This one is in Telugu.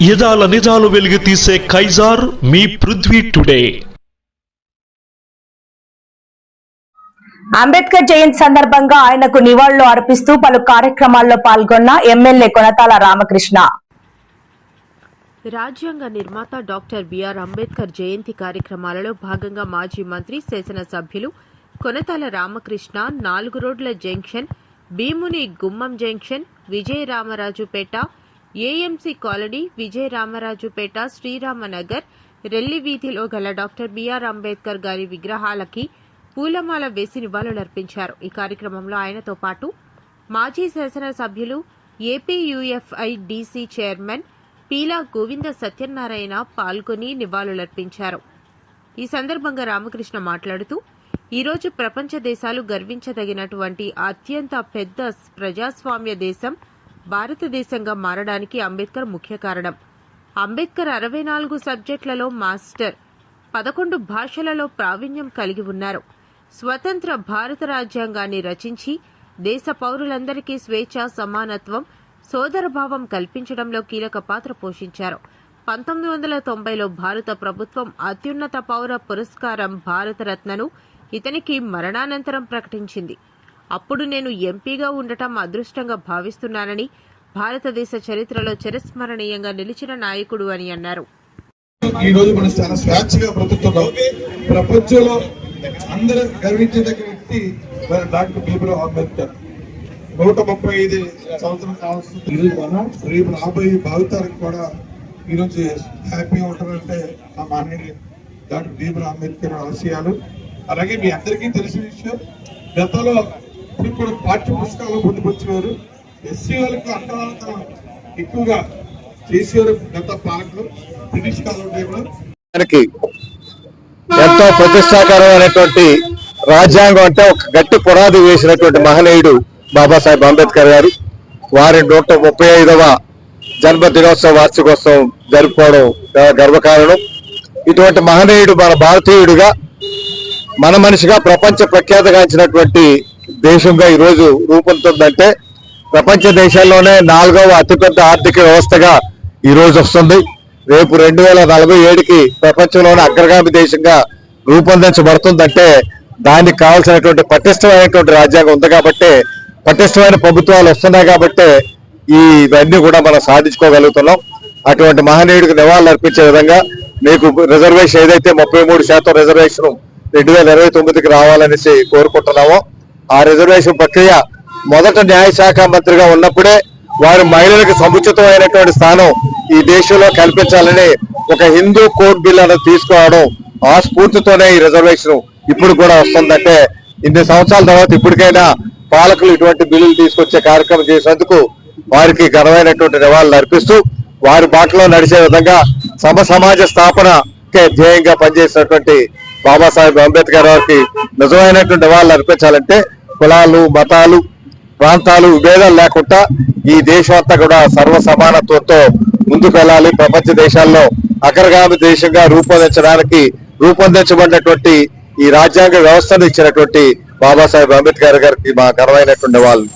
యదాల నిజాలు వెలుగు తీసే కైజార్ మీ పృథ్వీ టుడే. అంబేద్కర్ జయంతి సందర్భంగా ఆయనకు నివాళులు అర్పిస్తూ పలు కార్యక్రమాల్లో పాల్గొన్న ఎమ్మెల్యే కొనతాల రామకృష్ణ. రాజ్యాంగ నిర్మాత డాక్టర్ బిఆర్ అంబేద్కర్ జయంతి కార్యక్రమాలలో భాగంగా మాజీ మంత్రి శాసనసభ్యులు కొనతాల రామకృష్ణ 4 రోడ్ల జంక్షన్, భీముని గుమ్మం junction, Vijayaramarajupeta, AMC colony, Vijayaramarajupeta, Sriramanagar, Relli వీధిలో గల డాక్టర్ బిఆర్ అంబేద్కర్ గారి విగ్రహాలకి పూలమాల వేసి నివాళులర్పించారు. ఈ కార్యక్రమంలో ఆయనతో పాటు మాజీ శాసనసభ్యులు, ఏపీయూఎఫ్ఐ డీసీ చైర్మన్ పీలా గోవింద సత్యనారాయణ పాల్గొని నివాళులర్పించారు. ఈ సందర్భంగా రామకృష్ణ మాట్లాడుతూ, ఈరోజు ప్రపంచ దేశాలు గర్వించదగినటువంటి అత్యంత పెద్ద ప్రజాస్వామ్య దేశం భారతదేశంగా మారడానికి అంబేద్కర్ ముఖ్య కారణం. అంబేద్కర్ 64 సబ్జెక్టులలో మాస్టర్, 11 భాషలలో ప్రావీణ్యం కలిగి ఉన్నారు. స్వతంత్ర భారత రాజ్యాంగాన్ని రచించి దేశ పౌరులందరికీ స్వేచ్ఛ, సమానత్వం, సోదరభావం కల్పించడంలో కీలక పాత్ర పోషించారు. 1990లో భారత ప్రభుత్వం అత్యున్నత పౌర పురస్కారం భారతరత్నను ఇతనికి మరణానంతరం ప్రకటించింది. అప్పుడు నేను ఎంపీగా ఉండటం అదృష్టంగా భావిస్తున్నానని, భారతదేశ చరిత్రలో చిరస్మరణీయంగా నిలిచిన నాయకుడు అని అన్నారు. ఈ రోజు మనం చాలా స్వేచ్ఛగా బ్రతుకుతున్నాం. ప్రపంచంలో అందరూ గర్వించదగ్గ వ్యక్తి డాక్టర్ బిఆర్ అంబేద్కర్. 135 సంవత్సరం కావస్తుంది. ఈరోజు మనం రేపు రాబోయే భావితానికి కూడా ఈరోజు హ్యాపీగా ఉంటారంటే ఆ మహనీయుడు డాక్టర్ బిఆర్ అంబేద్కర్ ఆశయాలు. అలాగే మీ అందరికీ తెలిసిన విషయం, గతంలో ఇప్పుడు కూడా పాఠ్య పుస్తకాలు పొందుపరిచేవారు. ఎస్సీ వాళ్ళకి అంతరాలతో ఎక్కువగా చేసేవారు గత పాలకులు, బ్రిటిష్ కాలంలో. ఎంతో ప్రతిష్టాకరమైనటువంటి రాజ్యాంగం అంటే ఒక గట్టి పునాది వేసినటువంటి మహనీయుడు బాబాసాహెబ్ అంబేద్కర్ గారు. వారి 135వ జన్మదినోత్సవ వార్షికోత్సవం జరుపుకోవడం గర్వకారణం. ఇటువంటి మహనీయుడు మన భారతీయుడిగా, మన మనిషిగా ప్రపంచ ప్రఖ్యాతగాంచినటువంటి దేశంగా ఈరోజు రూపొందుతుందంటే ప్రపంచ దేశాల్లోనే 4వ అతిపెద్ద ఆర్థిక వ్యవస్థగా ఈరోజు వస్తుంది. రేపు 2047కి ప్రపంచంలోనే అగ్రగామి దేశంగా రూపొందించబడుతుందంటే దానికి కావాల్సినటువంటి పటిష్టమైనటువంటి రాజ్యాంగం ఉంది కాబట్టి, పటిష్టమైన ప్రభుత్వాలు వస్తున్నాయి కాబట్టి ఇవన్నీ కూడా మనం సాధించుకోగలుగుతున్నాం. అటువంటి మహనీయుడికి నివాళులు అర్పించే విధంగా మీకు రిజర్వేషన్ ఏదైతే 33% రిజర్వేషన్ 2029కి రావాలనేసి కోరుకుంటున్నామో, ఆ రిజర్వేషన్ ప్రక్రియ మొదట న్యాయశాఖ మంత్రిగా ఉన్నప్పుడే వారు మహిళలకు సముచితమైనటువంటి స్థానం ఈ దేశంలో కల్పించాలని ఒక హిందూ కోడ్ బిల్ అనేది తీసుకురావడం, ఆ స్ఫూర్తితోనే ఈ రిజర్వేషన్ ఇప్పుడు కూడా వస్తుందంటే ఇన్ని సంవత్సరాల తర్వాత ఇప్పటికైనా పాలకులు ఇటువంటి బిల్లులు తీసుకొచ్చే కార్యక్రమం చేసేందుకు వారికి ఘనమైనటువంటి నివాళులు అర్పిస్తూ వారి బాటలో నడిచే విధంగా సమాజ స్థాపనకే ధ్యేయంగా పనిచేసినటువంటి బాబాసాహెబ్ అంబేద్కర్ గారికి నిజమైనటువంటి నివాళులు అర్పించాలంటే కులాలు, మతాలు, ప్రాంతాలు విభేదాలు లేకుండా ఈ దేశం అంతా కూడా సర్వ సమానత్వంతో ముందుకు వెళ్ళాలి. ప్రపంచ దేశాల్లో అగ్రగామి దేశంగా రూపొందించబడినటువంటి ఈ రాజ్యాంగ వ్యవస్థను ఇచ్చినటువంటి బాబాసాహెబ్ అంబేద్కర్ గారికి మా ఘనమైనటువంటి నివాళులు.